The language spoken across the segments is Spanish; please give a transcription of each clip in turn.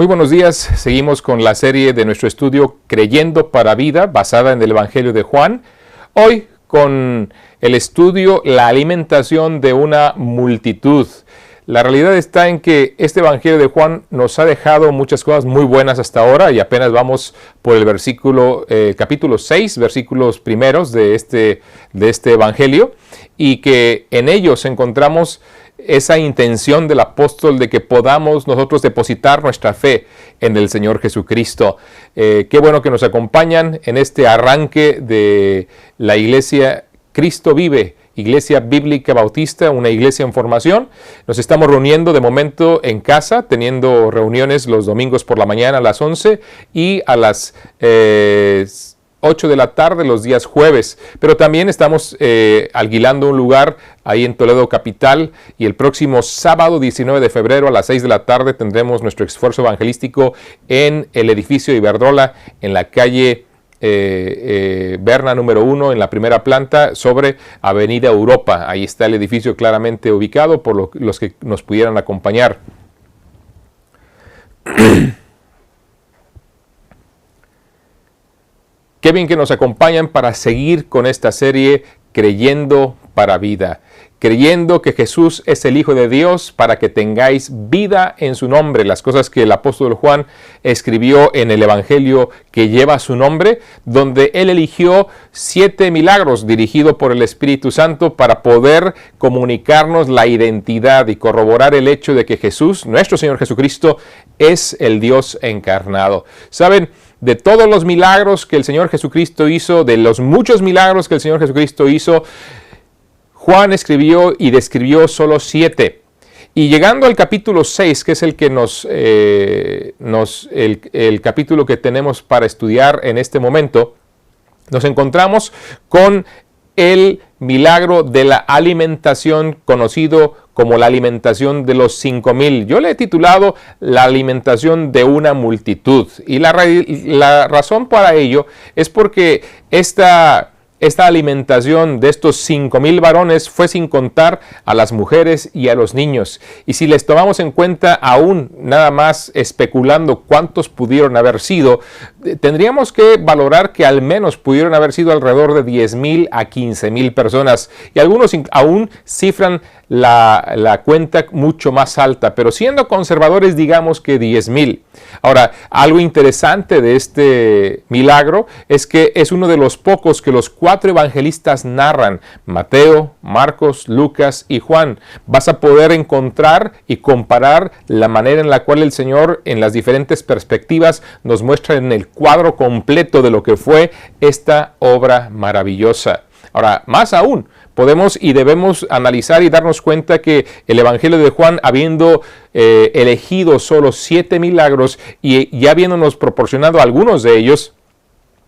Muy buenos días, seguimos con la serie de nuestro estudio Creyendo para Vida, basada en el Evangelio de Juan. Hoy con el estudio La alimentación de una multitud. La realidad está en que este Evangelio de Juan nos ha dejado muchas cosas muy buenas hasta ahora y apenas vamos por el capítulo 6, versículos primeros de este Evangelio, y que en ellos encontramos esa intención del apóstol de que podamos nosotros depositar nuestra fe en el Señor Jesucristo. Qué bueno que nos acompañan en este arranque de la iglesia Cristo Vive, Iglesia Bíblica Bautista, una iglesia en formación. Nos estamos reuniendo de momento en casa, teniendo reuniones los domingos por la mañana a las 11 y a las 8 de la tarde los días jueves, pero también estamos alquilando un lugar ahí en Toledo Capital, y el próximo sábado 19 de febrero a las 6 de la tarde tendremos nuestro esfuerzo evangelístico en el edificio Iberdrola, en la calle Berna número 1, en la primera planta, sobre Avenida Europa. Ahí está el edificio claramente ubicado por los que nos pudieran acompañar. Qué bien que nos acompañan para seguir con esta serie Creyendo para Vida. Creyendo que Jesús es el Hijo de Dios para que tengáis vida en su nombre. Las cosas que el apóstol Juan escribió en el Evangelio que lleva su nombre, donde él eligió 7 milagros dirigidos por el Espíritu Santo para poder comunicarnos la identidad y corroborar el hecho de que Jesús, nuestro Señor Jesucristo, es el Dios encarnado. ¿Saben? De todos los milagros que el Señor Jesucristo hizo, de los muchos milagros que el Señor Jesucristo hizo, Juan escribió y describió solo 7. Y llegando al capítulo 6, que es el que el capítulo que tenemos para estudiar en este momento, nos encontramos con el milagro de la alimentación, conocido como la alimentación de los 5,000. Yo le he titulado la alimentación de una multitud. Y la razón para ello es porque esta alimentación de estos 5,000 varones fue sin contar a las mujeres y a los niños. Y si les tomamos en cuenta aún nada más especulando cuántos pudieron haber sido, tendríamos que valorar que al menos pudieron haber sido alrededor de 10,000 a 15,000 personas. Y algunos aún cifran la cuenta mucho más alta, pero siendo conservadores digamos que 10,000. Ahora, algo interesante de este milagro es que es uno de los pocos que los 4 evangelistas narran: Mateo, Marcos, Lucas y Juan. Vas a poder encontrar y comparar la manera en la cual el Señor, en las diferentes perspectivas, nos muestra en el cuadro completo de lo que fue esta obra maravillosa. Ahora, más aún, podemos y debemos analizar y darnos cuenta que el Evangelio de Juan, habiendo elegido solo 7 milagros y ya habiéndonos proporcionado algunos de ellos,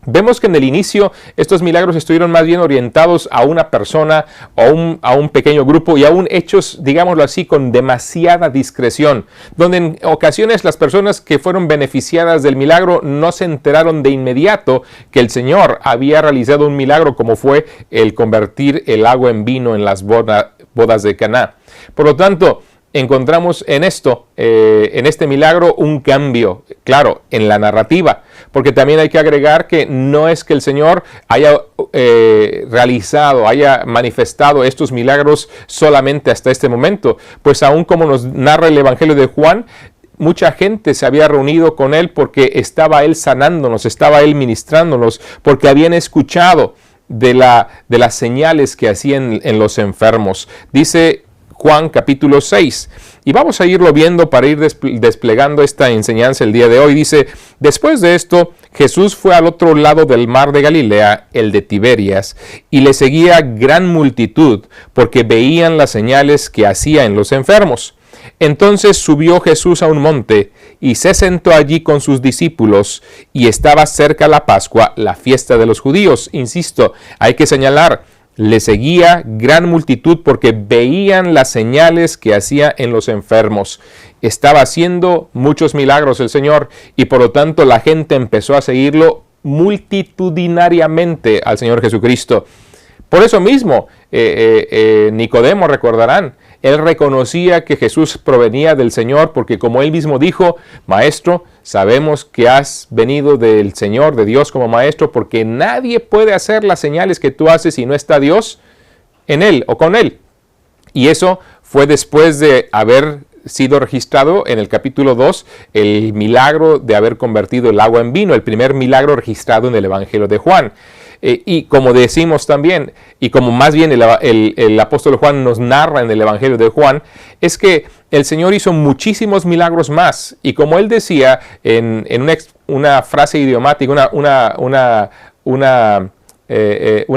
vemos que en el inicio estos milagros estuvieron más bien orientados a una persona o a un pequeño grupo, y aún hechos, digámoslo así, con demasiada discreción, donde en ocasiones las personas que fueron beneficiadas del milagro no se enteraron de inmediato que el Señor había realizado un milagro, como fue el convertir el agua en vino en las bodas de Caná. Por lo tanto, encontramos en este milagro, un cambio, claro, en la narrativa, porque también hay que agregar que no es que el Señor haya haya manifestado estos milagros solamente hasta este momento, pues aún como nos narra el Evangelio de Juan, mucha gente se había reunido con él porque estaba él sanándonos, estaba él ministrándonos, porque habían escuchado de las señales que hacían en los enfermos. Dice Juan capítulo 6, y vamos a irlo viendo para ir desplegando esta enseñanza el día de hoy. Dice: después de esto, Jesús fue al otro lado del mar de Galilea, el de Tiberias, y le seguía gran multitud, porque veían las señales que hacía en los enfermos. Entonces subió Jesús a un monte, y se sentó allí con sus discípulos, y estaba cerca la Pascua, la fiesta de los judíos. Insisto, hay que señalar, le seguía gran multitud porque veían las señales que hacía en los enfermos. Estaba haciendo muchos milagros el Señor, y por lo tanto la gente empezó a seguirlo multitudinariamente al Señor Jesucristo. Por eso mismo, Nicodemo, recordarán, Él reconocía que Jesús provenía del Señor porque, como él mismo dijo, Maestro, sabemos que has venido del Señor, de Dios como Maestro, porque nadie puede hacer las señales que tú haces si no está Dios en él o con él. Y eso fue después de haber sido registrado en el capítulo 2 el milagro de haber convertido el agua en vino, el primer milagro registrado en el Evangelio de Juan. Y como decimos también, y como más bien el apóstol Juan nos narra en el Evangelio de Juan, es que el Señor hizo muchísimos milagros más. Y como él decía en una frase idiomática, una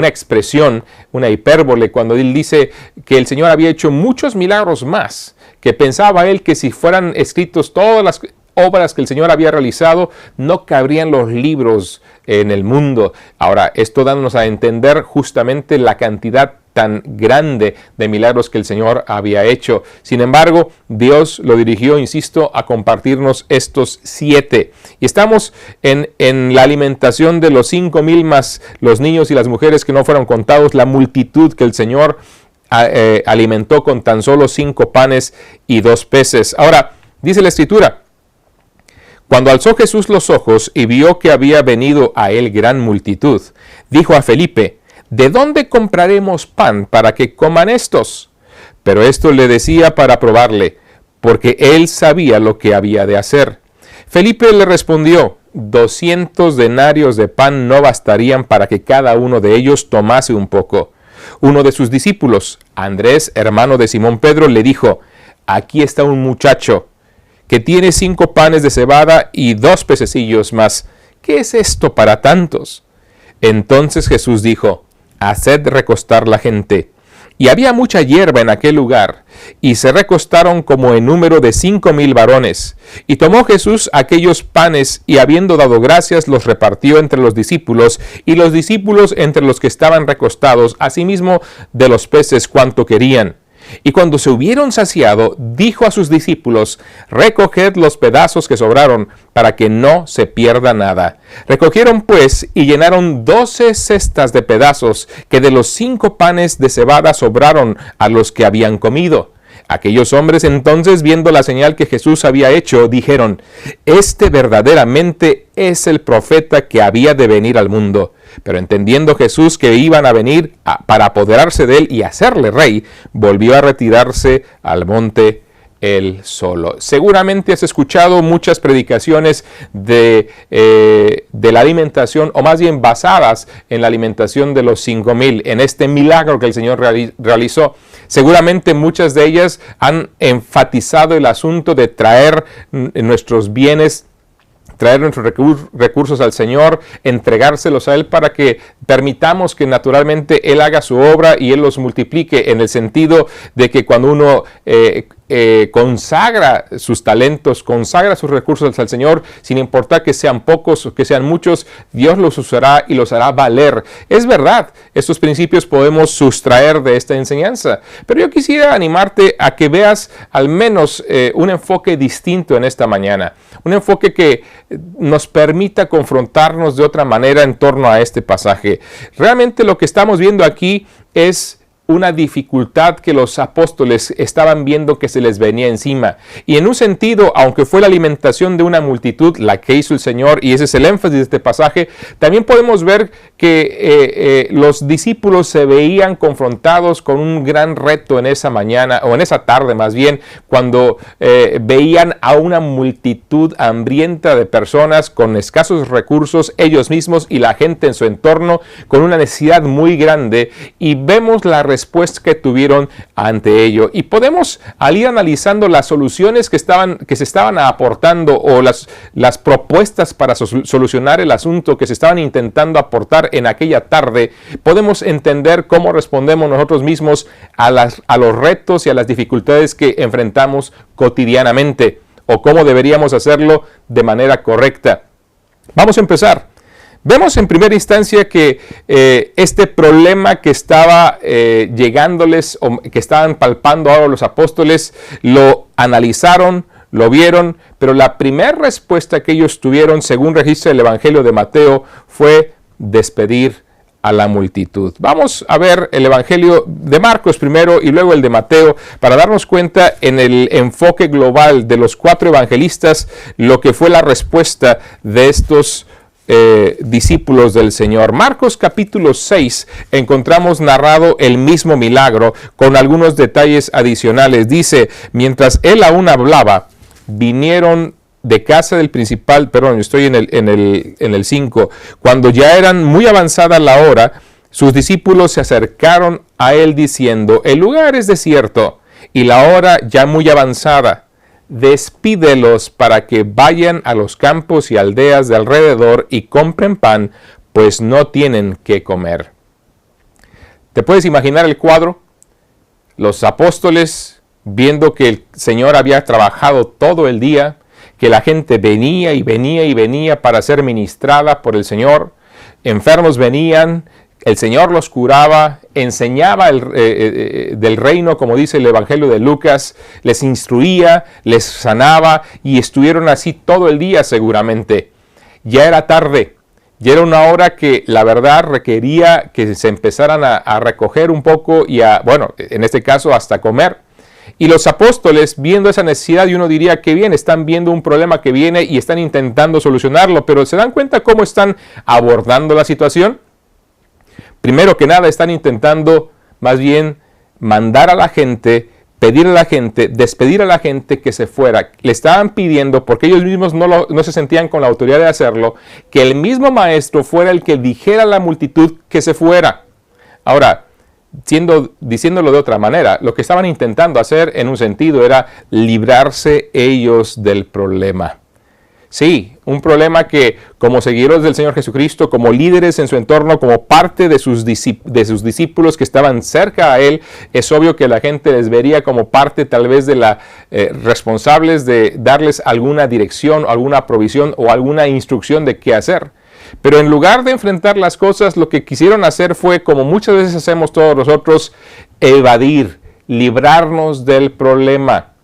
expresión, una hipérbole, cuando él dice que el Señor había hecho muchos milagros más, que pensaba él que si fueran escritos todas las obras que el Señor había realizado, no cabrían los libros en el mundo. Ahora, esto dándonos a entender justamente la cantidad tan grande de milagros que el Señor había hecho. Sin embargo, Dios lo dirigió, insisto, a compartirnos estos 7. Y estamos en la alimentación de los 5,000 más los niños y las mujeres que no fueron contados, la multitud que el Señor alimentó con tan solo 5 panes y 2 peces. Ahora, dice la Escritura, cuando alzó Jesús los ojos y vio que había venido a él gran multitud, dijo a Felipe, ¿de dónde compraremos pan para que coman estos? Pero esto le decía para probarle, porque él sabía lo que había de hacer. Felipe le respondió, 200 denarios de pan no bastarían para que cada uno de ellos tomase un poco. Uno de sus discípulos, Andrés, hermano de Simón Pedro, le dijo, aquí está un muchacho que tiene 5 panes de cebada y 2 pececillos más. ¿Qué es esto para tantos? Entonces Jesús dijo, haced recostar la gente. Y había mucha hierba en aquel lugar, y se recostaron como en número de 5,000 varones. Y tomó Jesús aquellos panes, y habiendo dado gracias, los repartió entre los discípulos, y los discípulos entre los que estaban recostados, asimismo de los peces cuanto querían. Y cuando se hubieron saciado, dijo a sus discípulos, recoged los pedazos que sobraron, para que no se pierda nada. Recogieron pues y llenaron 12 cestas de pedazos, que de los 5 panes de cebada sobraron a los que habían comido. Aquellos hombres entonces, viendo la señal que Jesús había hecho, dijeron, este verdaderamente es el profeta que había de venir al mundo. Pero entendiendo Jesús que iban a venir para apoderarse de él y hacerle rey, volvió a retirarse al monte él solo. Seguramente has escuchado muchas predicaciones de la alimentación, o más bien basadas en la alimentación de los 5,000, en este milagro que el Señor realizó. Seguramente muchas de ellas han enfatizado el asunto de traer nuestros bienes, traer nuestros recursos al Señor, entregárselos a Él para que permitamos que naturalmente Él haga su obra y Él los multiplique, en el sentido de que cuando uno consagra sus talentos, consagra sus recursos al Señor, sin importar que sean pocos o que sean muchos, Dios los usará y los hará valer. Es verdad, estos principios podemos sustraer de esta enseñanza, pero yo quisiera animarte a que veas al menos un enfoque distinto en esta mañana, un enfoque que nos permita confrontarnos de otra manera en torno a este pasaje. Realmente lo que estamos viendo aquí es una dificultad que los apóstoles estaban viendo que se les venía encima. Y en un sentido, aunque fue la alimentación de una multitud la que hizo el Señor, y ese es el énfasis de este pasaje, también podemos ver que los discípulos se veían confrontados con un gran reto en esa mañana, o en esa tarde más bien, cuando veían a una multitud hambrienta de personas con escasos recursos, ellos mismos y la gente en su entorno, con una necesidad muy grande, y vemos la respuesta que tuvieron ante ello. Y podemos, al ir analizando las soluciones que se estaban aportando, o las propuestas para solucionar el asunto que se estaban intentando aportar en aquella tarde, podemos entender cómo respondemos nosotros mismos a los retos y a las dificultades que enfrentamos cotidianamente, o cómo deberíamos hacerlo de manera correcta. Vamos a empezar. Vemos en primera instancia que este problema que estaba llegándoles, o que estaban palpando ahora los apóstoles, lo analizaron, lo vieron, pero la primera respuesta que ellos tuvieron, según registra el Evangelio de Mateo, fue despedir a la multitud. Vamos a ver el Evangelio de Marcos primero y luego el de Mateo para darnos cuenta en el enfoque global de los 4 evangelistas lo que fue la respuesta de estos discípulos del Señor. Marcos capítulo 6 encontramos narrado el mismo milagro con algunos detalles adicionales. Dice, mientras él aún hablaba, vinieron de casa del principal, perdón, estoy en el 5, cuando ya eran muy avanzada la hora, sus discípulos se acercaron a él diciendo, el lugar es desierto y la hora ya muy avanzada. Despídelos para que vayan a los campos y aldeas de alrededor y compren pan, pues no tienen qué comer. ¿Te puedes imaginar el cuadro? Los apóstoles, viendo que el Señor había trabajado todo el día, que la gente venía y venía y venía para ser ministrada por el Señor, enfermos venían, el Señor los curaba, enseñaba del reino, como dice el Evangelio de Lucas, les instruía, les sanaba y estuvieron así todo el día seguramente. Ya era tarde, ya era una hora que la verdad requería que se empezaran a recoger un poco y bueno, en este caso hasta comer. Y los apóstoles, viendo esa necesidad, y uno diría que bien, están viendo un problema que viene y están intentando solucionarlo, pero ¿se dan cuenta cómo están abordando la situación? Primero que nada, están intentando más bien mandar a la gente, pedir a la gente, despedir a la gente que se fuera. Le estaban pidiendo, porque ellos mismos no se sentían con la autoridad de hacerlo, que el mismo maestro fuera el que dijera a la multitud que se fuera. Ahora, diciéndolo de otra manera, lo que estaban intentando hacer en un sentido era librarse ellos del problema. Sí, un problema que como seguidores del Señor Jesucristo, como líderes en su entorno, como parte de sus discípulos que estaban cerca a Él, es obvio que la gente les vería como parte tal vez de la responsables de darles alguna dirección, alguna provisión o alguna instrucción de qué hacer. Pero en lugar de enfrentar las cosas, lo que quisieron hacer fue, como muchas veces hacemos todos nosotros, evadir, librarnos del problema.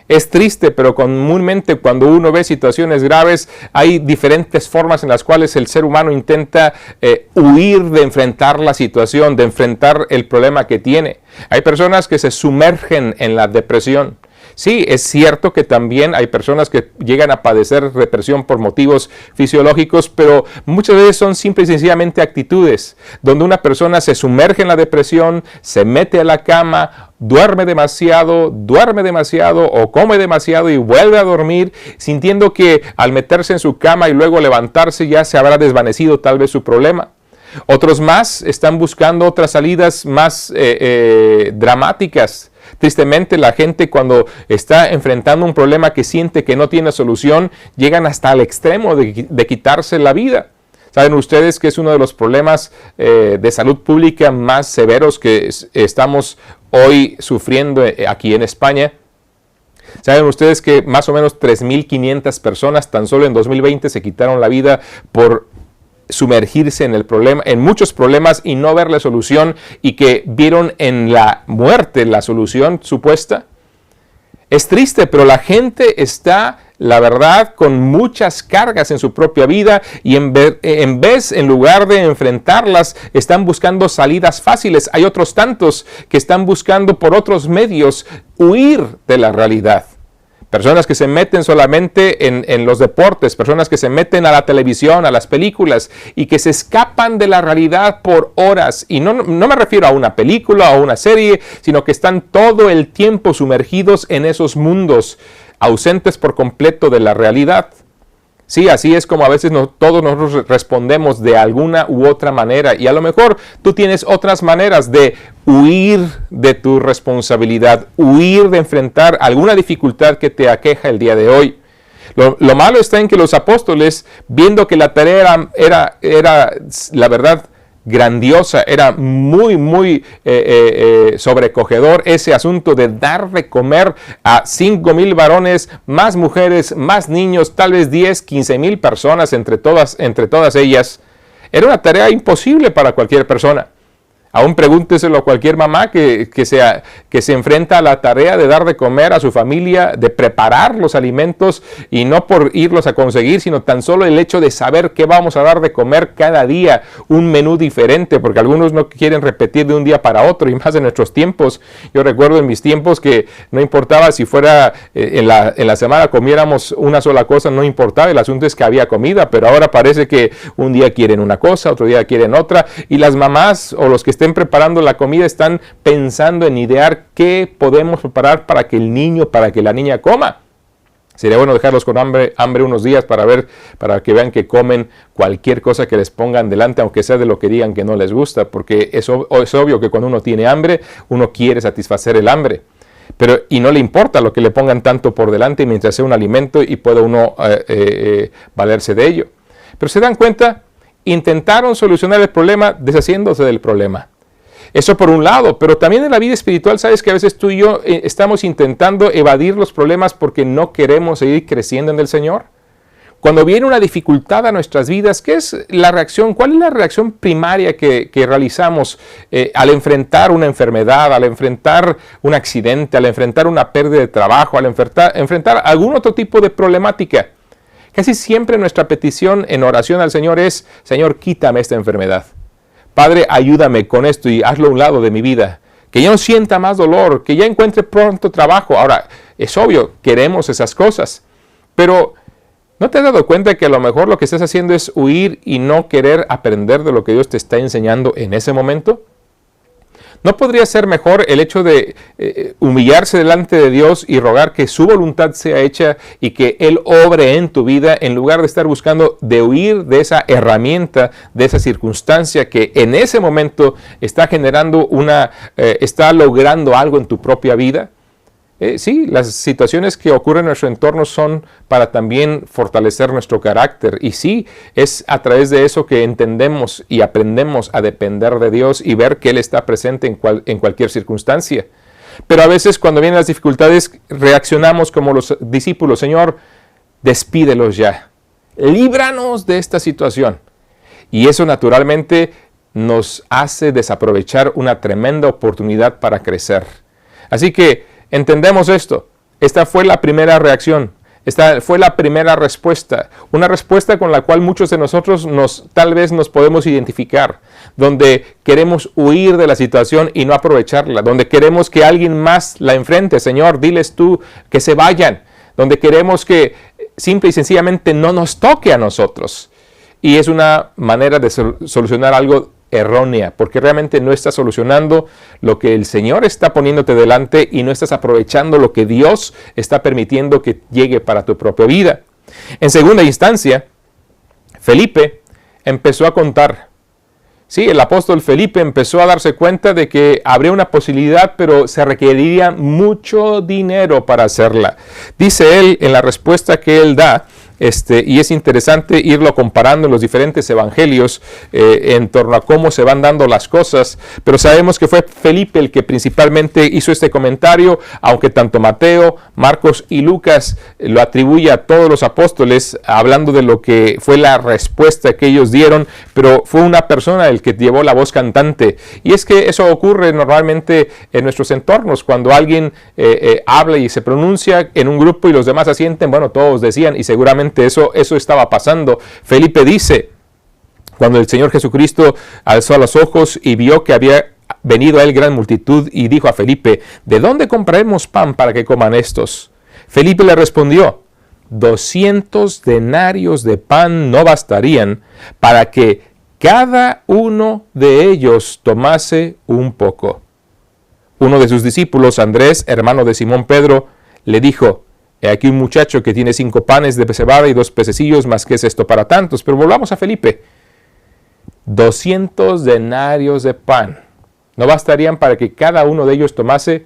Es triste, pero comúnmente cuando uno ve situaciones graves, hay diferentes formas en las cuales el ser humano intenta huir de enfrentar la situación, de enfrentar el problema que tiene. Hay personas que se sumergen en la depresión. Sí, es cierto que también hay personas que llegan a padecer depresión por motivos fisiológicos, pero muchas veces son simple y sencillamente actitudes, donde una persona se sumerge en la depresión, se mete a la cama, duerme demasiado o come demasiado y vuelve a dormir, sintiendo que al meterse en su cama y luego levantarse ya se habrá desvanecido tal vez su problema. Otros más están buscando otras salidas más dramáticas. Tristemente, la gente cuando está enfrentando un problema que siente que no tiene solución, llegan hasta el extremo de quitarse la vida. Saben ustedes que es uno de los problemas de salud pública más severos que estamos hoy sufriendo aquí en España. Saben ustedes que más o menos 3.500 personas tan solo en 2020 se quitaron la vida por sumergirse en el problema, en muchos problemas y no ver la solución, y que vieron en la muerte la solución supuesta. Es triste, pero la gente está, la verdad, con muchas cargas en su propia vida y en lugar de enfrentarlas, están buscando salidas fáciles. Hay otros tantos que están buscando por otros medios huir de la realidad. Personas que se meten solamente en los deportes, personas que se meten a la televisión, a las películas y que se escapan de la realidad por horas. Y no me refiero a una película o una serie, sino que están todo el tiempo sumergidos en esos mundos, ausentes por completo de la realidad. Sí, así es como a veces todos nosotros respondemos de alguna u otra manera, y a lo mejor tú tienes otras maneras de huir de tu responsabilidad, huir de enfrentar alguna dificultad que te aqueja el día de hoy. Lo malo está en que los apóstoles, viendo que la tarea era la verdad, grandiosa, era muy sobrecogedor ese asunto de dar de comer a 5,000 varones, más mujeres, más niños, tal vez 10, 15,000 personas entre todas ellas. Era una tarea imposible para cualquier persona. Aún pregúnteselo a cualquier mamá que se enfrenta a la tarea de dar de comer a su familia, de preparar los alimentos y no por irlos a conseguir, sino tan solo el hecho de saber qué vamos a dar de comer cada día, un menú diferente, porque algunos no quieren repetir de un día para otro y más en nuestros tiempos. Yo recuerdo en mis tiempos que no importaba si fuera en la semana comiéramos una sola cosa, no importaba, el asunto es que había comida, pero ahora parece que un día quieren una cosa, otro día quieren otra, y las mamás o los que estén preparando la comida están pensando en idear qué podemos preparar para que el niño, para que la niña coma. Sería bueno dejarlos con hambre unos días para que vean que comen cualquier cosa que les pongan delante, aunque sea de lo que digan que no les gusta, porque es obvio que cuando uno tiene hambre, uno quiere satisfacer el hambre. Y no le importa lo que le pongan tanto por delante mientras sea un alimento y pueda uno valerse de ello. Pero se dan cuenta, intentaron solucionar el problema deshaciéndose del problema. Eso por un lado, pero también en la vida espiritual, sabes que a veces tú y yo estamos intentando evadir los problemas porque no queremos seguir creciendo en el Señor. Cuando viene una dificultad a nuestras vidas, ¿qué es la reacción? ¿Cuál es la reacción primaria que realizamos al enfrentar una enfermedad, al enfrentar un accidente, al enfrentar una pérdida de trabajo, al enfrentar algún otro tipo de problemática? Casi siempre nuestra petición en oración al Señor es: Señor, quítame esta enfermedad. Padre, ayúdame con esto y hazlo a un lado de mi vida. Que yo no sienta más dolor, que ya encuentre pronto trabajo. Ahora, es obvio, queremos esas cosas. Pero, ¿no te has dado cuenta que a lo mejor lo que estás haciendo es huir y no querer aprender de lo que Dios te está enseñando en ese momento? ¿No podría ser mejor el hecho de humillarse delante de Dios y rogar que su voluntad sea hecha y que Él obre en tu vida, en lugar de estar buscando de huir de esa herramienta, de esa circunstancia que en ese momento está generando está logrando algo en tu propia vida? Sí, las situaciones que ocurren en nuestro entorno son para también fortalecer nuestro carácter. Y sí, es a través de eso que entendemos y aprendemos a depender de Dios y ver que Él está presente en cualquier circunstancia. Pero a veces cuando vienen las dificultades reaccionamos como los discípulos: Señor, despídelos ya. Líbranos de esta situación. Y eso naturalmente nos hace desaprovechar una tremenda oportunidad para crecer. Así que entendemos esto. Esta fue la primera reacción. Esta fue la primera respuesta. Una respuesta con la cual muchos de nosotros tal vez nos podemos identificar. Donde queremos huir de la situación y no aprovecharla. Donde queremos que alguien más la enfrente. Señor, diles tú que se vayan. Donde queremos que simple y sencillamente no nos toque a nosotros. Y es una manera de solucionar algo errónea, porque realmente no estás solucionando lo que el Señor está poniéndote delante y no estás aprovechando lo que Dios está permitiendo que llegue para tu propia vida. En segunda instancia, Felipe empezó a contar. Sí, el apóstol Felipe empezó a darse cuenta de que habría una posibilidad, pero se requeriría mucho dinero para hacerla. Dice él en la respuesta que él da, y es interesante irlo comparando en los diferentes evangelios en torno a cómo se van dando las cosas, pero sabemos que fue Felipe el que principalmente hizo este comentario, aunque tanto Mateo, Marcos y Lucas lo atribuye a todos los apóstoles, hablando de lo que fue la respuesta que ellos dieron, pero fue una persona el que llevó la voz cantante. Y es que eso ocurre normalmente en nuestros entornos, cuando alguien habla y se pronuncia en un grupo y los demás asienten, bueno, todos decían, y seguramente eso estaba pasando. Felipe dice, cuando el Señor Jesucristo alzó los ojos y vio que había venido a él gran multitud, y dijo a Felipe: ¿de dónde compraremos pan para que coman estos? Felipe le respondió: 200 denarios de pan no bastarían para que cada uno de ellos tomase un poco. Uno de sus discípulos, Andrés, hermano de Simón Pedro, le dijo: he aquí un muchacho que tiene 5 panes de cebada y 2 pececillos, mas ¿qué es esto para tantos? Pero volvamos a Felipe. 200 denarios de pan no bastarían para que cada uno de ellos tomase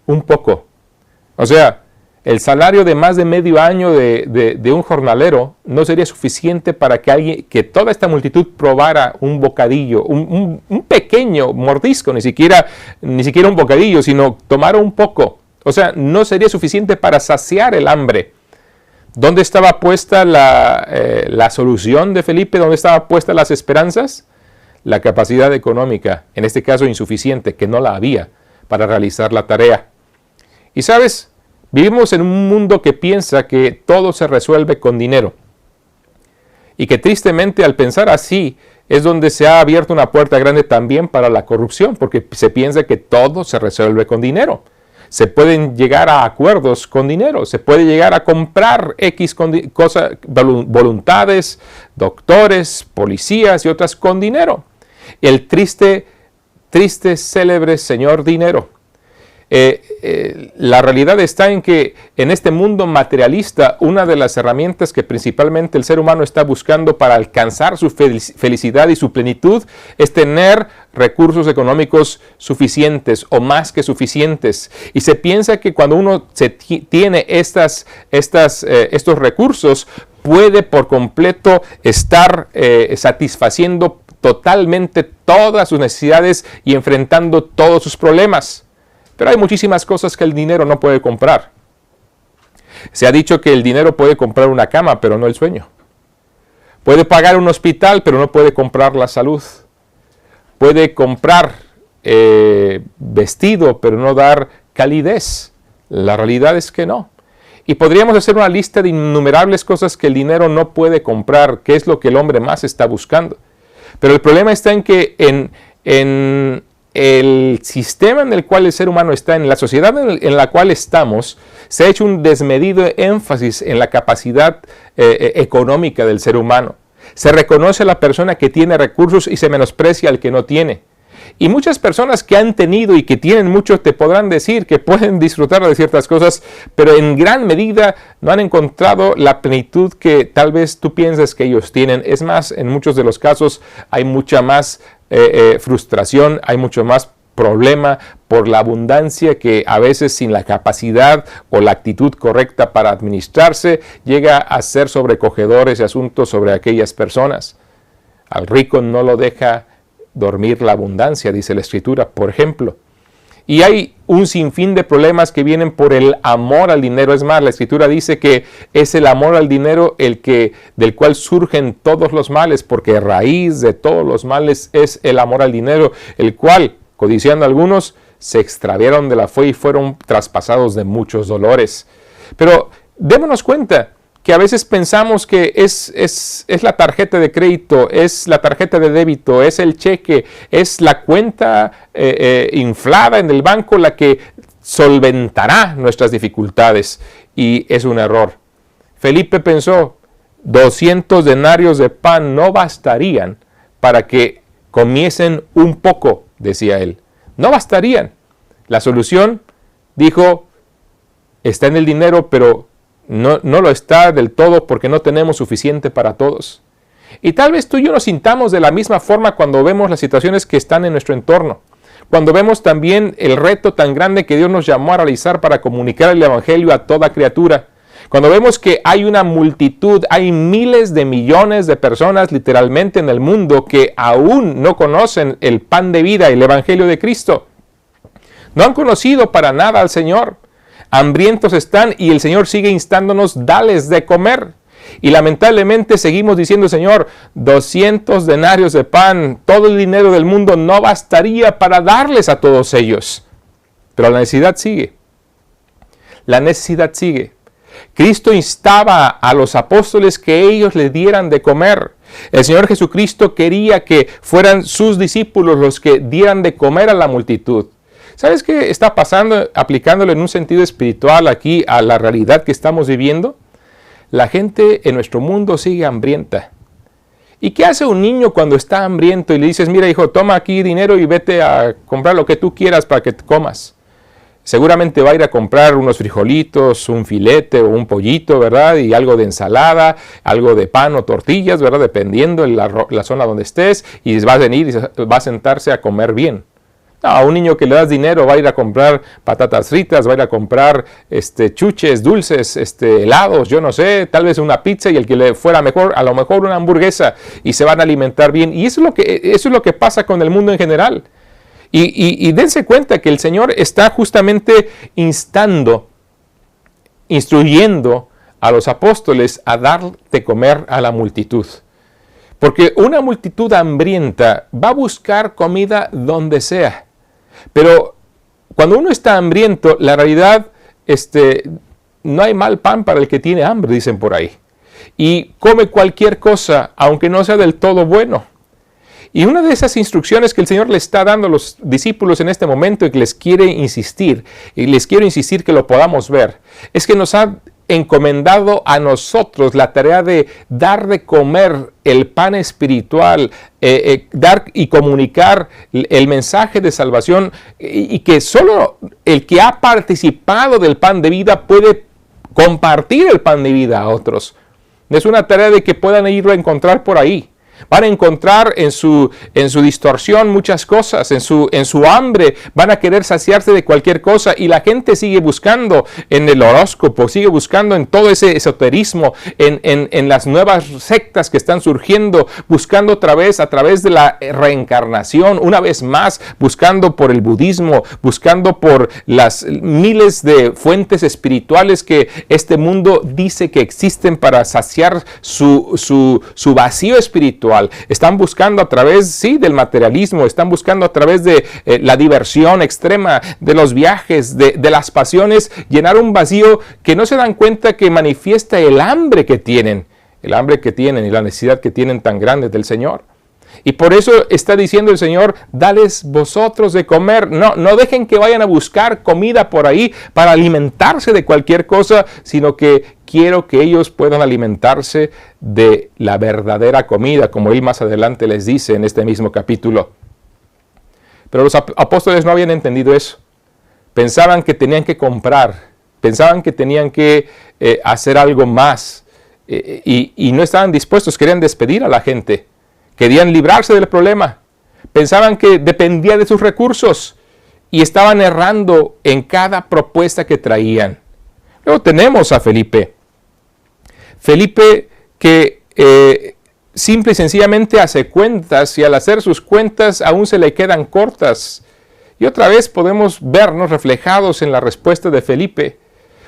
un poco. O sea, el salario de más de medio año de un jornalero no sería suficiente para que toda esta multitud probara un bocadillo, un pequeño mordisco, ni siquiera un bocadillo, sino tomara un poco. O sea, no sería suficiente para saciar el hambre. ¿Dónde estaba puesta la solución de Felipe? ¿Dónde estaban puestas las esperanzas? la capacidad económica, en este caso insuficiente, que no la había para realizar la tarea. Y sabes, vivimos en un mundo que piensa que todo se resuelve con dinero. Y que tristemente al pensar así es donde se ha abierto una puerta grande también para la corrupción, porque se piensa que todo se resuelve con dinero. Se pueden llegar a acuerdos con dinero, se puede llegar a comprar X cosas, voluntades, doctores, policías y otras con dinero. El triste, célebre señor dinero. La realidad está en que en este mundo materialista, una de las herramientas que principalmente el ser humano está buscando para alcanzar su felicidad y su plenitud es tener recursos económicos suficientes o más que suficientes. Y se piensa que cuando uno tiene estos recursos, puede por completo estar satisfaciendo totalmente todas sus necesidades y enfrentando todos sus problemas. Pero hay muchísimas cosas que el dinero no puede comprar. Se ha dicho que el dinero puede comprar una cama, pero no el sueño. Puede pagar un hospital, pero no puede comprar la salud. Puede comprar vestido, pero no dar calidez. La realidad es que no. Y podríamos hacer una lista de innumerables cosas que el dinero no puede comprar, que es lo que el hombre más está buscando. Pero el problema está en que en el sistema en el cual el ser humano está, en la sociedad en la cual estamos, se ha hecho un desmedido énfasis en la capacidad económica del ser humano. Se reconoce a la persona que tiene recursos y se menosprecia al que no tiene. Y muchas personas que han tenido y que tienen mucho te podrán decir que pueden disfrutar de ciertas cosas, pero en gran medida no han encontrado la plenitud que tal vez tú piensas que ellos tienen. Es más, en muchos de los casos hay mucha más frustración, hay mucho más problema por la abundancia que a veces sin la capacidad o la actitud correcta para administrarse llega a ser sobrecogedor ese asunto sobre aquellas personas. Al rico no lo deja dormir la abundancia, dice la Escritura, por ejemplo. Y hay un sinfín de problemas que vienen por el amor al dinero. Es más, la Escritura dice que es el amor al dinero del cual surgen todos los males, porque raíz de todos los males es el amor al dinero, el cual, codiciando algunos, se extraviaron de la fe y fueron traspasados de muchos dolores. Pero démonos cuenta que a veces pensamos que es la tarjeta de crédito, es la tarjeta de débito, es el cheque, es la cuenta inflada en el banco la que solventará nuestras dificultades. Y es un error. Felipe pensó, 200 denarios de pan no bastarían para que comiesen un poco, decía él. No bastarían. La solución, dijo, está en el dinero, pero no lo está del todo porque no tenemos suficiente para todos. Y tal vez tú y yo nos sintamos de la misma forma cuando vemos las situaciones que están en nuestro entorno. Cuando vemos también el reto tan grande que Dios nos llamó a realizar para comunicar el Evangelio a toda criatura. Cuando vemos que hay una multitud, hay miles de millones de personas literalmente en el mundo que aún no conocen el pan de vida, el Evangelio de Cristo. No han conocido para nada al Señor. Hambrientos están y el Señor sigue instándonos, dales de comer. Y lamentablemente seguimos diciendo, Señor, 200 denarios de pan, todo el dinero del mundo no bastaría para darles a todos ellos. Pero la necesidad sigue. La necesidad sigue. Cristo instaba a los apóstoles que ellos le dieran de comer. El Señor Jesucristo quería que fueran sus discípulos los que dieran de comer a la multitud. ¿Sabes qué está pasando aplicándolo en un sentido espiritual aquí a la realidad que estamos viviendo? La gente en nuestro mundo sigue hambrienta. ¿Y qué hace un niño cuando está hambriento y le dices, mira hijo, toma aquí dinero y vete a comprar lo que tú quieras para que te comas? Seguramente va a ir a comprar unos frijolitos, un filete o un pollito, ¿verdad? Y algo de ensalada, algo de pan o tortillas, ¿verdad? Dependiendo de la zona donde estés, y va a venir y va a sentarse a comer bien. No, a un niño que le das dinero va a ir a comprar patatas fritas, va a ir a comprar chuches, dulces, helados, yo no sé, tal vez una pizza y el que le fuera mejor, a lo mejor una hamburguesa, y se van a alimentar bien. Y eso es lo que pasa con el mundo en general. Y dense cuenta que el Señor está justamente instruyendo a los apóstoles a dar de comer a la multitud. Porque una multitud hambrienta va a buscar comida donde sea. Pero cuando uno está hambriento, la realidad, no hay mal pan para el que tiene hambre, dicen por ahí. Y come cualquier cosa, aunque no sea del todo bueno. Y una de esas instrucciones que el Señor le está dando a los discípulos en este momento y que les quiere insistir, y les quiero insistir que lo podamos ver, es que nos ha encomendado a nosotros la tarea de dar de comer el pan espiritual, dar y comunicar el mensaje de salvación, y que solo el que ha participado del pan de vida puede compartir el pan de vida a otros. Es una tarea de que puedan irlo a encontrar por ahí. Van a encontrar en su distorsión muchas cosas, en su hambre van a querer saciarse de cualquier cosa, y la gente sigue buscando en el horóscopo, sigue buscando en todo ese esoterismo, en las nuevas sectas que están surgiendo, buscando otra vez a través de la reencarnación, una vez más, buscando por el budismo, buscando por las miles de fuentes espirituales que este mundo dice que existen para saciar su vacío espiritual. Están buscando a través, sí, del materialismo, están buscando a través de la diversión extrema, de los viajes, de las pasiones, llenar un vacío que no se dan cuenta que manifiesta el hambre que tienen y la necesidad que tienen tan grande del Señor. Y por eso está diciendo el Señor, dales vosotros de comer. No dejen que vayan a buscar comida por ahí para alimentarse de cualquier cosa, sino que quiero que ellos puedan alimentarse de la verdadera comida, como Él más adelante les dice en este mismo capítulo. Pero los apóstoles no habían entendido eso. Pensaban que tenían que comprar, pensaban que tenían que hacer algo más, y no estaban dispuestos, querían despedir a la gente. Querían librarse del problema. Pensaban que dependía de sus recursos y estaban errando en cada propuesta que traían. Luego tenemos a Felipe. Felipe que simple y sencillamente hace cuentas, y al hacer sus cuentas aún se le quedan cortas. Y otra vez podemos vernos reflejados en la respuesta de Felipe.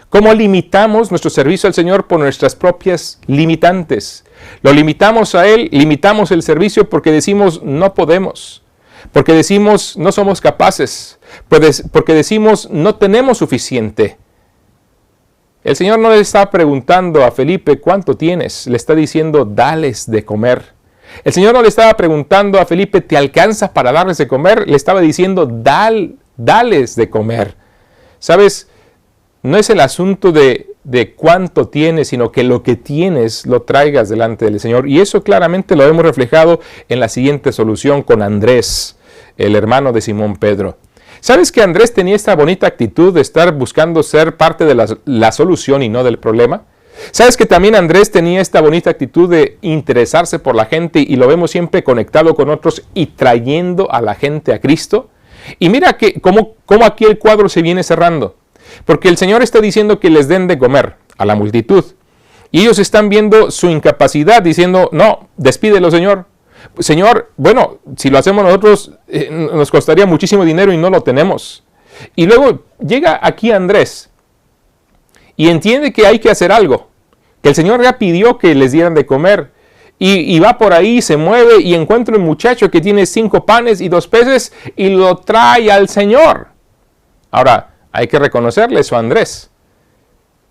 ¿Cómo limitamos nuestro servicio al Señor por nuestras propias limitantes? Lo limitamos a Él, limitamos el servicio porque decimos no podemos, porque decimos no somos capaces, porque decimos no tenemos suficiente. El Señor no le está preguntando a Felipe cuánto tienes, le está diciendo dales de comer. El Señor no le estaba preguntando a Felipe ¿te alcanza para darles de comer? Le estaba diciendo dales de comer. ¿Sabes? No es el asunto de cuánto tienes, sino que lo que tienes lo traigas delante del Señor. Y eso claramente lo hemos reflejado en la siguiente solución con Andrés, el hermano de Simón Pedro. ¿Sabes que Andrés tenía esta bonita actitud de estar buscando ser parte de la solución y no del problema? ¿Sabes que también Andrés tenía esta bonita actitud de interesarse por la gente, y lo vemos siempre conectado con otros y trayendo a la gente a Cristo? Y mira cómo aquí el cuadro se viene cerrando. Porque el Señor está diciendo que les den de comer a la multitud. Y ellos están viendo su incapacidad, diciendo, no, despídelo, Señor. Señor, bueno, si lo hacemos nosotros, nos costaría muchísimo dinero y no lo tenemos. Y luego llega aquí Andrés y entiende que hay que hacer algo. Que el Señor ya pidió que les dieran de comer. Y va por ahí, se mueve y encuentra un muchacho que tiene 5 panes y 2 peces y lo trae al Señor. Ahora, hay que reconocerle eso a Andrés,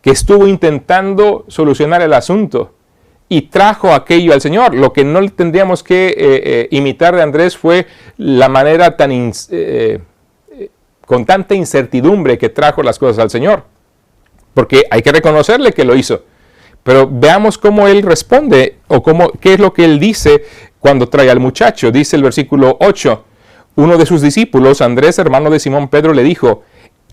que estuvo intentando solucionar el asunto y trajo aquello al Señor. Lo que no tendríamos que imitar de Andrés fue la manera con tanta incertidumbre que trajo las cosas al Señor. Porque hay que reconocerle que lo hizo. Pero veamos cómo él responde, o qué es lo que él dice cuando trae al muchacho. Dice el versículo 8, uno de sus discípulos, Andrés, hermano de Simón Pedro, le dijo,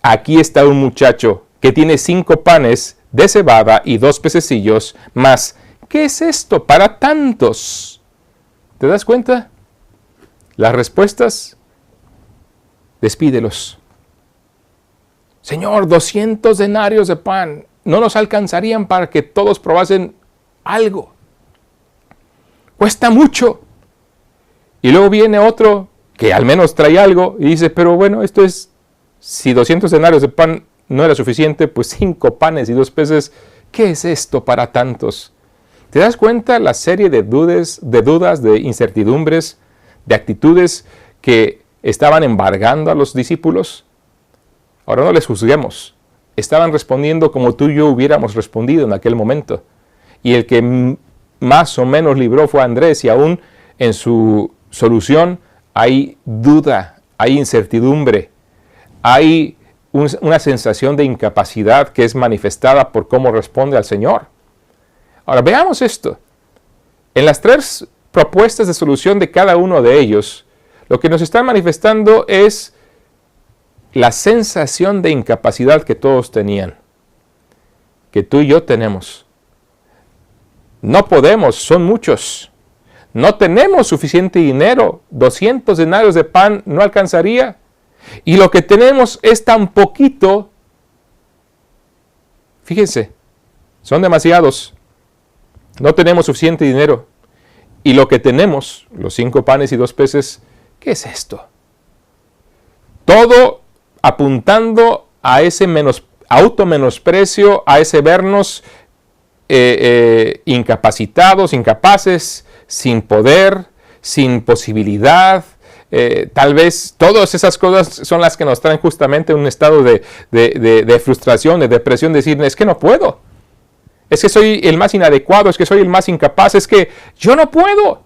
aquí está un muchacho que tiene 5 panes de cebada y 2 pececillos, mas ¿qué es esto para tantos? ¿Te das cuenta? Las respuestas, despídelos. Señor, 200 denarios de pan no nos alcanzarían para que todos probasen algo. Cuesta mucho. Y luego viene otro que al menos trae algo y dice, pero bueno, esto es, si 200 denarios de pan no era suficiente, pues 5 panes y 2 peces, ¿qué es esto para tantos? ¿Te das cuenta la serie de dudas, de incertidumbres, de actitudes que estaban embargando a los discípulos? Ahora no les juzguemos. Estaban respondiendo como tú y yo hubiéramos respondido en aquel momento. Y el que más o menos libró fue Andrés, y aún en su solución hay duda, hay incertidumbre, hay una sensación de incapacidad que es manifestada por cómo responde al Señor. Ahora veamos esto. En las 3 propuestas de solución de cada uno de ellos, lo que nos está manifestando es la sensación de incapacidad que todos tenían, que tú y yo tenemos. No podemos, son muchos. No tenemos suficiente dinero. 200 denarios de pan no alcanzaría. Y lo que tenemos es tan poquito. Fíjense, son demasiados. No tenemos suficiente dinero. Y lo que tenemos, los 5 panes y 2 peces, ¿qué es esto? Todo apuntando a ese automenosprecio, a ese vernos incapacitados, incapaces, sin poder, sin posibilidad. Tal vez todas esas cosas son las que nos traen justamente un estado de frustración, de depresión, decir, es que no puedo. Es que soy el más inadecuado, es que soy el más incapaz, es que yo no puedo.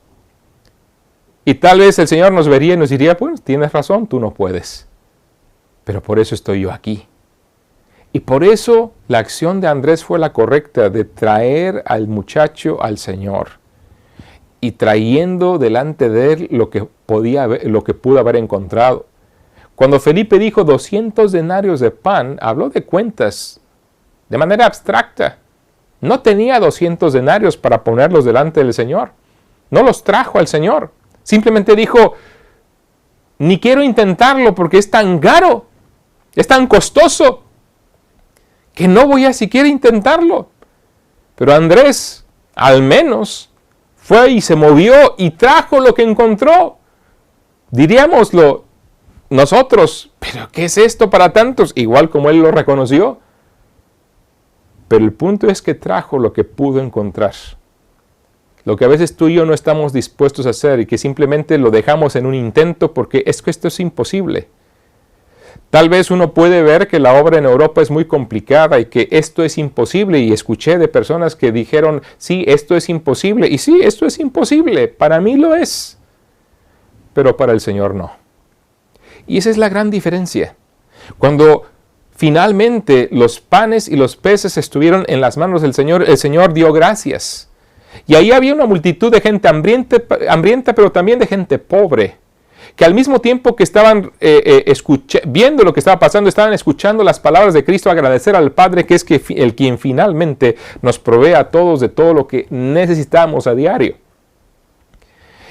Y tal vez el Señor nos vería y nos diría, pues tienes razón, tú no puedes. Pero por eso estoy yo aquí. Y por eso la acción de Andrés fue la correcta, de traer al muchacho al Señor. Y trayendo delante de él lo que pudo haber encontrado. Cuando Felipe dijo 200 denarios de pan, habló de cuentas de manera abstracta. No tenía 200 denarios para ponerlos delante del Señor. No los trajo al Señor. Simplemente dijo, ni quiero intentarlo porque es tan caro, es tan costoso, que no voy a siquiera intentarlo. Pero Andrés, al menos, fue y se movió y trajo lo que encontró. Diríamoslo nosotros, pero ¿qué es esto para tantos? Igual como él lo reconoció. Pero el punto es que trajo lo que pudo encontrar. Lo que a veces tú y yo no estamos dispuestos a hacer y que simplemente lo dejamos en un intento porque es que esto es imposible. Tal vez uno puede ver que la obra en Europa es muy complicada y que esto es imposible, y escuché de personas que dijeron, sí, esto es imposible, y sí, esto es imposible, para mí lo es, pero para el Señor no. Y esa es la gran diferencia. Cuando finalmente los panes y los peces estuvieron en las manos del Señor, el Señor dio gracias. Y ahí había una multitud de gente hambrienta, pero también de gente pobre, que al mismo tiempo que estaban viendo lo que estaba pasando, estaban escuchando las palabras de Cristo, agradecer al Padre, que es quien finalmente nos provee a todos de todo lo que necesitamos a diario.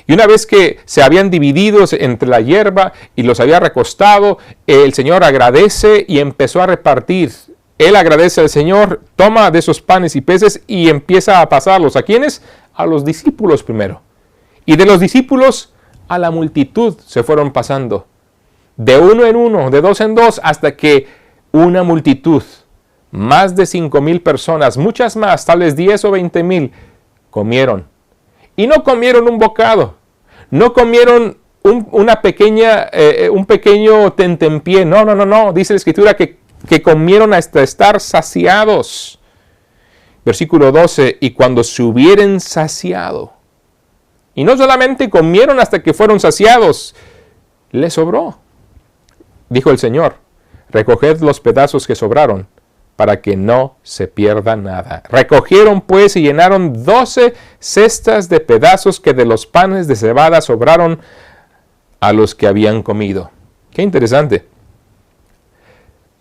Y una vez que se habían dividido entre la hierba y los había recostado, el Señor agradece y empezó a repartir. Él agradece al Señor, toma de esos panes y peces y empieza a pasarlos. ¿A quiénes? A los discípulos primero. Y de los discípulos a la multitud se fueron pasando. De uno en uno, de dos en dos, hasta que una multitud, más de 5,000 personas, muchas más, tal vez 10 o 20,000, comieron. Y no comieron un bocado, no comieron un pequeño tentempié. No. Dice la Escritura que comieron hasta estar saciados. Versículo 12, y cuando se hubieren saciado, y no solamente comieron hasta que fueron saciados, les sobró. Dijo el Señor, recoged los pedazos que sobraron, para que no se pierda nada. Recogieron pues y llenaron 12 cestas de pedazos que de los panes de cebada sobraron a los que habían comido. Qué interesante.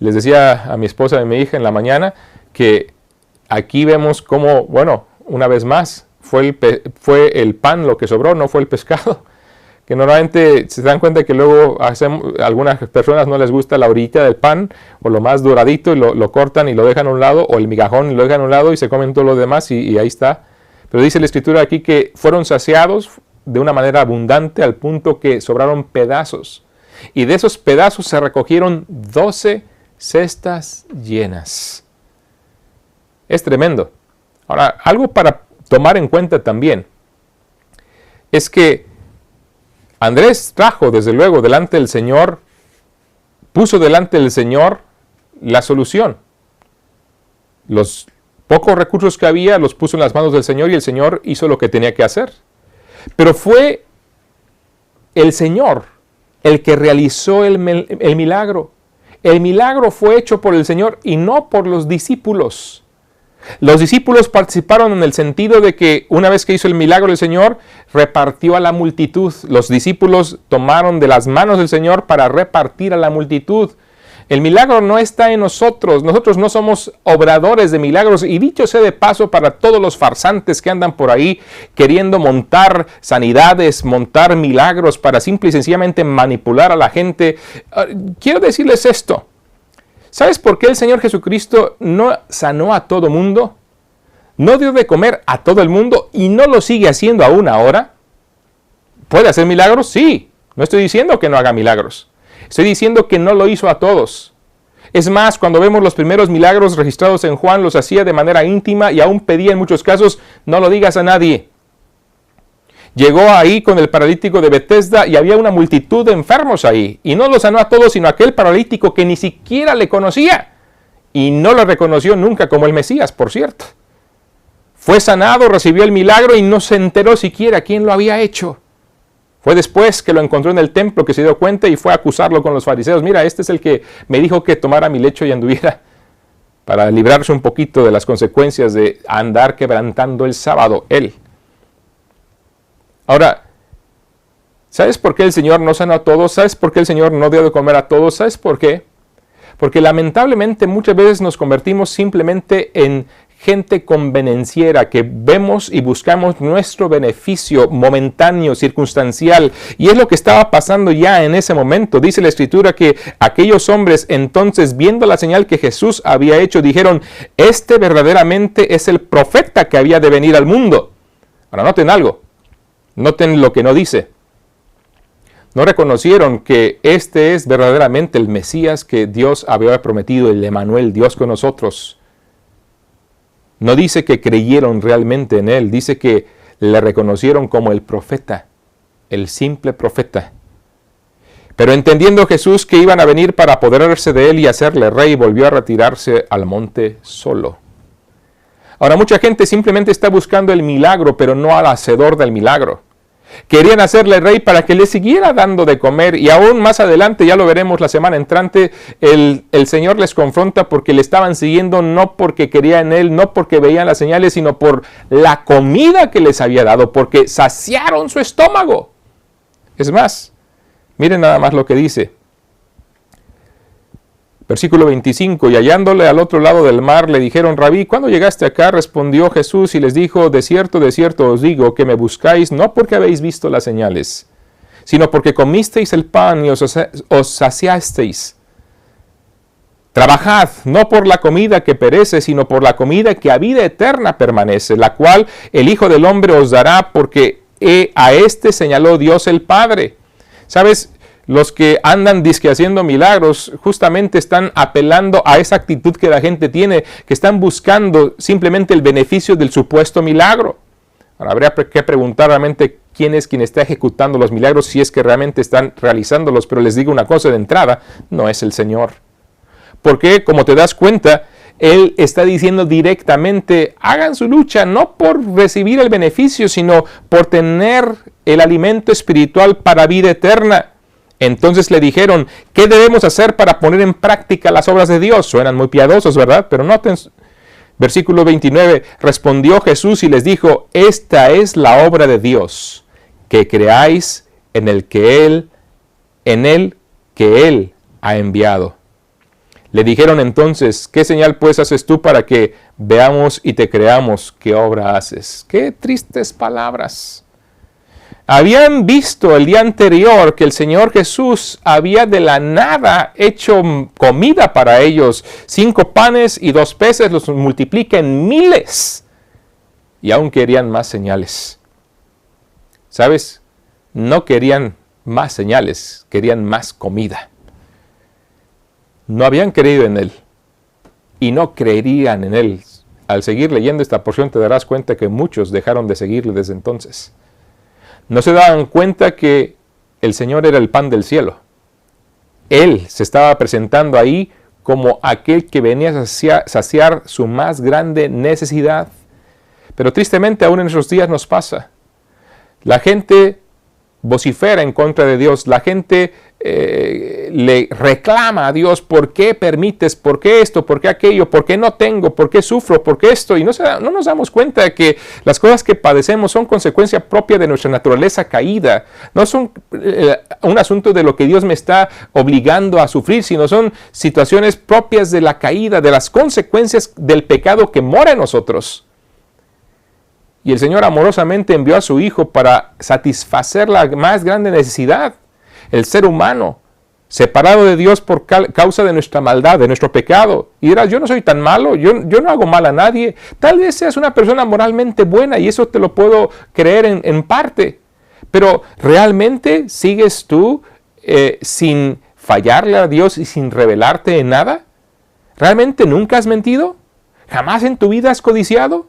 Les decía a mi esposa y a mi hija en la mañana que aquí vemos cómo, bueno, una vez más, fue el pan lo que sobró, no fue el pescado. Que normalmente se dan cuenta que luego a algunas personas no les gusta la orillita del pan o lo más doradito y lo cortan y lo dejan a un lado, o el migajón y lo dejan a un lado y se comen todo lo demás y ahí está. Pero dice la Escritura aquí que fueron saciados de una manera abundante al punto que sobraron pedazos. Y de esos pedazos se recogieron 12 cestas llenas. Es tremendo. Ahora, algo para tomar en cuenta también es que Andrés trajo, desde luego, delante del Señor, puso delante del Señor la solución. Los pocos recursos que había los puso en las manos del Señor y el Señor hizo lo que tenía que hacer. Pero fue el Señor el que realizó el milagro. El milagro fue hecho por el Señor y no por los discípulos. Los discípulos participaron en el sentido de que una vez que hizo el milagro el Señor, repartió a la multitud. Los discípulos tomaron de las manos del Señor para repartir a la multitud. El milagro no está en nosotros. Nosotros no somos obradores de milagros. Y dicho sea de paso para todos los farsantes que andan por ahí queriendo montar sanidades, montar milagros para simple y sencillamente manipular a la gente, quiero decirles esto. ¿Sabes por qué el Señor Jesucristo no sanó a todo mundo? ¿No dio de comer a todo el mundo y no lo sigue haciendo aún ahora? ¿Puede hacer milagros? Sí. No estoy diciendo que no haga milagros. Estoy diciendo que no lo hizo a todos. Es más, cuando vemos los primeros milagros registrados en Juan, los hacía de manera íntima y aún pedía en muchos casos, no lo digas a nadie. Llegó ahí con el paralítico de Betesda y había una multitud de enfermos ahí. Y no lo sanó a todos, sino a aquel paralítico que ni siquiera le conocía. Y no lo reconoció nunca como el Mesías, por cierto. Fue sanado, recibió el milagro y no se enteró siquiera quién lo había hecho. Fue después que lo encontró en el templo que se dio cuenta y fue a acusarlo con los fariseos. Mira, este es el que me dijo que tomara mi lecho y anduviera para librarse un poquito de las consecuencias de andar quebrantando el sábado, él. Ahora, ¿sabes por qué el Señor no sanó a todos? ¿Sabes por qué el Señor no dio de comer a todos? ¿Sabes por qué? Porque lamentablemente muchas veces nos convertimos simplemente en gente convenenciera, que vemos y buscamos nuestro beneficio momentáneo, circunstancial, y es lo que estaba pasando ya en ese momento. Dice la Escritura que aquellos hombres entonces, viendo la señal que Jesús había hecho, dijeron, este verdaderamente es el profeta que había de venir al mundo. Ahora noten algo, noten lo que no dice. No reconocieron que este es verdaderamente el Mesías que Dios había prometido, el Emmanuel, Dios con nosotros. No dice que creyeron realmente en él, dice que le reconocieron como el profeta, el simple profeta. Pero entendiendo Jesús que iban a venir para apoderarse de él y hacerle rey, volvió a retirarse al monte solo. Ahora, mucha gente simplemente está buscando el milagro, pero no al hacedor del milagro. Querían hacerle rey para que le siguiera dando de comer, y aún más adelante, ya lo veremos la semana entrante, el Señor les confronta porque le estaban siguiendo no porque querían en él, no porque veían las señales, sino por la comida que les había dado, porque saciaron su estómago. Es más, miren nada más lo que dice. Versículo 25, y hallándole al otro lado del mar, le dijeron, Rabí, ¿cuándo llegaste acá? Respondió Jesús y les dijo, de cierto os digo, que me buscáis no porque habéis visto las señales, sino porque comisteis el pan y os saciasteis. Trabajad, no por la comida que perece, sino por la comida que a vida eterna permanece, la cual el Hijo del Hombre os dará, porque a este señaló Dios el Padre. ¿Sabes? Los que andan disque haciendo milagros justamente están apelando a esa actitud que la gente tiene, que están buscando simplemente el beneficio del supuesto milagro. Ahora habría que preguntar realmente quién es quien está ejecutando los milagros, si es que realmente están realizándolos, pero les digo una cosa de entrada, no es el Señor. Porque, como te das cuenta, Él está diciendo directamente, hagan su lucha no por recibir el beneficio, sino por tener el alimento espiritual para vida eterna. Entonces le dijeron, ¿qué debemos hacer para poner en práctica las obras de Dios? Suenan muy piadosos, ¿verdad? Pero noten, versículo 29, respondió Jesús y les dijo, esta es la obra de Dios, que creáis en el que Él ha enviado. Le dijeron entonces, ¿qué señal pues haces tú para que veamos y te creamos qué obra haces? ¡Qué tristes palabras! Habían visto el día anterior que el Señor Jesús había de la nada hecho comida para ellos. 5 panes y 2 peces los multiplica en miles. Y aún querían más señales. ¿Sabes? No querían más señales, querían más comida. No habían creído en Él. Y no creerían en Él al seguir leyendo esta porción te darás cuenta que muchos dejaron de seguirle desde entonces. No se daban cuenta que el Señor era el pan del cielo. Él se estaba presentando ahí como aquel que venía a saciar su más grande necesidad. Pero tristemente aún en nuestros días nos pasa. La gente vocifera en contra de Dios. La gente le reclama a Dios: ¿por qué permites? ¿Por qué esto? ¿Por qué aquello? ¿Por qué no tengo? ¿Por qué sufro? ¿Por qué esto? Y no nos damos cuenta de que las cosas que padecemos son consecuencia propia de nuestra naturaleza caída. No son un asunto de lo que Dios me está obligando a sufrir, sino son situaciones propias de la caída, de las consecuencias del pecado que mora en nosotros. Y el Señor amorosamente envió a su Hijo para satisfacer la más grande necesidad. El ser humano, separado de Dios por causa de nuestra maldad, de nuestro pecado. Y dirás: yo no soy tan malo, yo no hago mal a nadie. Tal vez seas una persona moralmente buena y eso te lo puedo creer en parte. Pero ¿realmente sigues tú sin fallarle a Dios y sin rebelarte en nada? ¿Realmente nunca has mentido? ¿Jamás en tu vida has codiciado?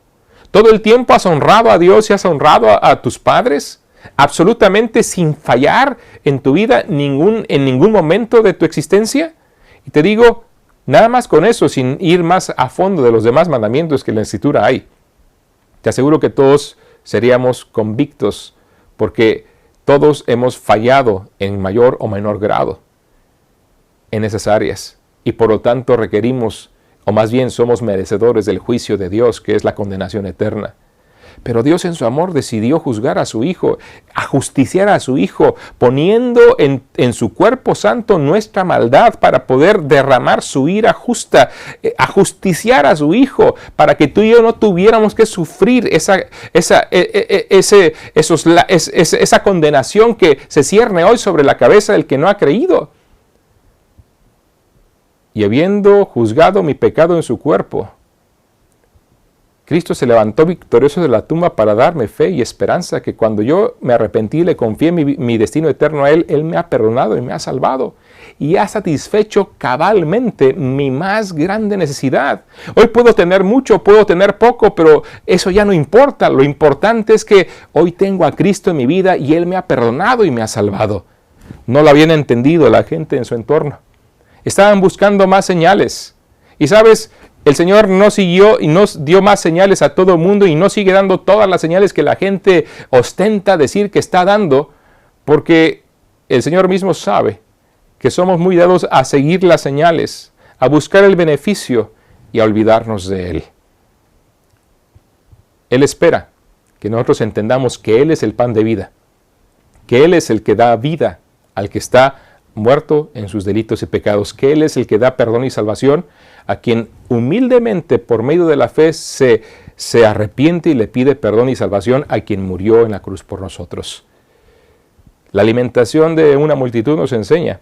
¿Todo el tiempo has honrado a Dios y has honrado a tus padres? Absolutamente sin fallar en tu vida en ningún momento de tu existencia. Y te digo, nada más con eso, sin ir más a fondo de los demás mandamientos que en la Escritura hay, te aseguro que todos seríamos convictos, porque todos hemos fallado en mayor o menor grado en esas áreas, y por lo tanto requerimos, o más bien somos merecedores del juicio de Dios, que es la condenación eterna. Pero Dios en su amor decidió juzgar a su Hijo, ajusticiar a su Hijo, poniendo en su cuerpo santo nuestra maldad para poder derramar su ira justa, ajusticiar a su Hijo, para que tú y yo no tuviéramos que sufrir esa condenación que se cierne hoy sobre la cabeza del que no ha creído. Y habiendo juzgado mi pecado en su cuerpo, Cristo se levantó victorioso de la tumba para darme fe y esperanza que cuando yo me arrepentí y le confié mi destino eterno a Él, Él me ha perdonado y me ha salvado y ha satisfecho cabalmente mi más grande necesidad. Hoy puedo tener mucho, puedo tener poco, pero eso ya no importa. Lo importante es que hoy tengo a Cristo en mi vida y Él me ha perdonado y me ha salvado. No lo habían entendido la gente en su entorno. Estaban buscando más señales. Y sabes, el Señor no siguió y nos dio más señales a todo el mundo y no sigue dando todas las señales que la gente ostenta decir que está dando, porque el Señor mismo sabe que somos muy dados a seguir las señales, a buscar el beneficio y a olvidarnos de Él. Él espera que nosotros entendamos que Él es el pan de vida, que Él es el que da vida al que está muerto en sus delitos y pecados, que Él es el que da perdón y salvación a quien humildemente por medio de la fe se arrepiente y le pide perdón y salvación a quien murió en la cruz por nosotros. La alimentación de una multitud nos enseña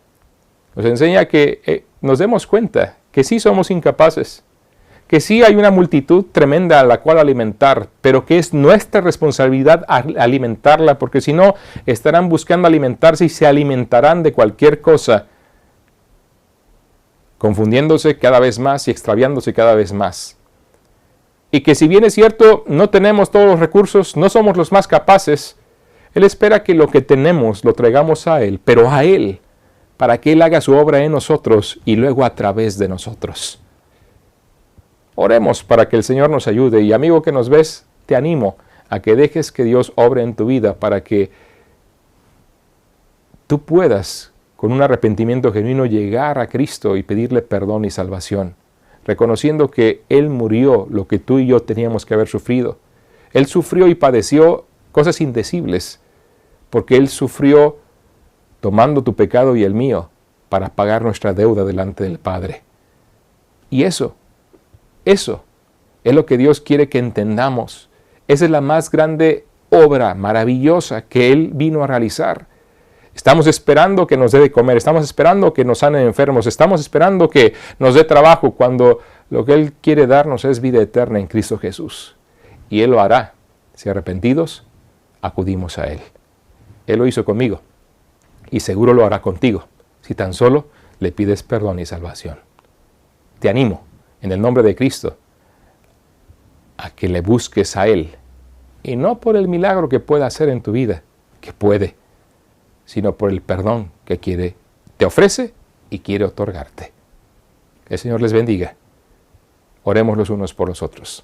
que nos demos cuenta que sí somos incapaces, que sí hay una multitud tremenda a la cual alimentar, pero que es nuestra responsabilidad alimentarla, porque si no, estarán buscando alimentarse y se alimentarán de cualquier cosa, confundiéndose cada vez más y extraviándose cada vez más. Y que si bien es cierto, no tenemos todos los recursos, no somos los más capaces, Él espera que lo que tenemos lo traigamos a Él, pero a Él, para que Él haga su obra en nosotros y luego a través de nosotros. Oremos para que el Señor nos ayude, y amigo que nos ves, te animo a que dejes que Dios obre en tu vida para que tú puedas, con un arrepentimiento genuino, llegar a Cristo y pedirle perdón y salvación, reconociendo que Él murió lo que tú y yo teníamos que haber sufrido. Él sufrió y padeció cosas indecibles, porque Él sufrió tomando tu pecado y el mío para pagar nuestra deuda delante del Padre. Y eso es lo que Dios quiere que entendamos. Esa es la más grande obra maravillosa que Él vino a realizar. Estamos esperando que nos dé de comer, estamos esperando que nos sanen enfermos, estamos esperando que nos dé trabajo, cuando lo que Él quiere darnos es vida eterna en Cristo Jesús. Y Él lo hará si arrepentidos acudimos a Él. Él lo hizo conmigo y seguro lo hará contigo si tan solo le pides perdón y salvación. Te animo, en el nombre de Cristo, a que le busques a Él. Y no por el milagro que pueda hacer en tu vida, que puede, sino por el perdón que te ofrece y quiere otorgarte. Que el Señor les bendiga. Oremos los unos por los otros.